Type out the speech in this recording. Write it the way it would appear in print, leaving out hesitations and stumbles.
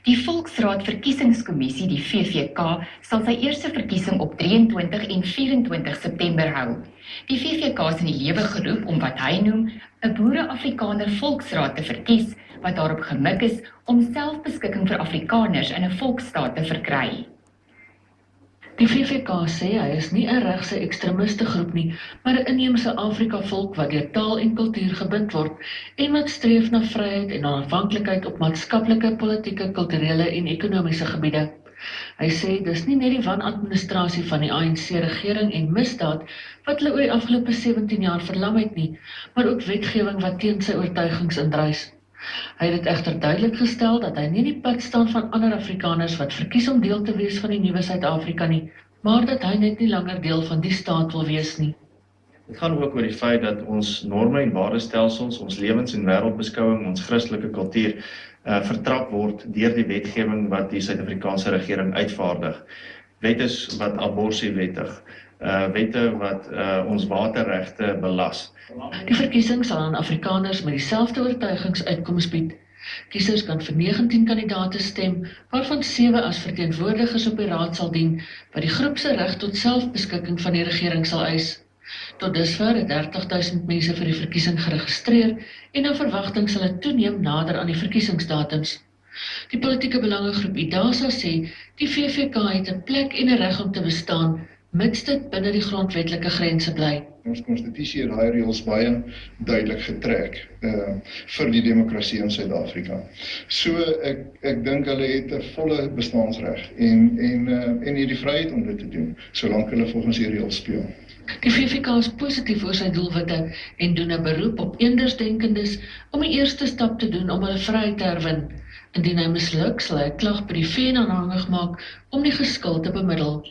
Die Volksraad Verkiesingskommissie, die VVK, sal sy eerste verkiesing op 23 en 24 September hou. Die VVK is in die lewe geroep om wat hy noem 'n Boere-Afrikaner Volksraad te verkies, wat daarop gemik is om selfbeskikking vir Afrikaners in 'n volksstaat te verkry. Die VVK sê hy is nie 'n regse ekstremiste groep nie, maar 'n inheemse Afrika-volk wat deur taal en kultuur gebind word en wat streef na vryheid en onafhanklikheid op maatskaplike, politieke, kulturele en ekonomiese gebiede. Hy sê dis nie net die wanadministrasie van die ANC-regering en misdaad wat hulle oor die afgelope 17 jaar verlam het nie, maar ook wetgewing wat teen sy oortuigings indrys. Hy het dit egter duidelik gestel dat hy nie die pad staan van ander Afrikaners wat verkies om deel te wees van die nuwe Suid-Afrika nie, maar dat hy net nie langer deel van die staat wil wees nie. Dit gaan ook oor die feit dat ons norme en waardestelsels, ons lewens- en wêreldbeskouing, ons Christelike kultuur vertrap word deur die wetgewing wat die Suid-Afrikaanse regering uitvaardig. Wette wat abortus wettig, wette wat ons waterregte belas. Die verkiesing sal aan Afrikaners met dieselfde oortuigings uitkoms bied. Kiesers kan vir 19 kandidaate stem, waarvan 7 as verteenwoordigers op die raad sal dien, wat die groep se reg tot selfbeskikking van die regering sal eis. Tot dusver het 30.000 mense vir die verkiesing geregistreer en na verwagting sal dit toeneem nader aan die verkiesingsdatums. Die politieke belangegroep IDASA sê die VVK het 'n plek en 'n reg om te bestaan, mits dit binne die grondwetlike grense bly. Ons konstitusie het daai reëls baie duidelik getrek vir die demokrasie in Suid-Afrika. So ek dink hulle het 'n volle bestaansreg en die vryheid om dit te doen, solank hulle volgens die reëls speel. Die VVK is positief oor sy doelwitte en doen 'n beroep op eendersdenkendes om 'n eerste stap te doen om hulle vryheid te herwin. Indien hy misluk, sal hy 'n klag by die VN aanhangig maak om die geskil te bemiddel.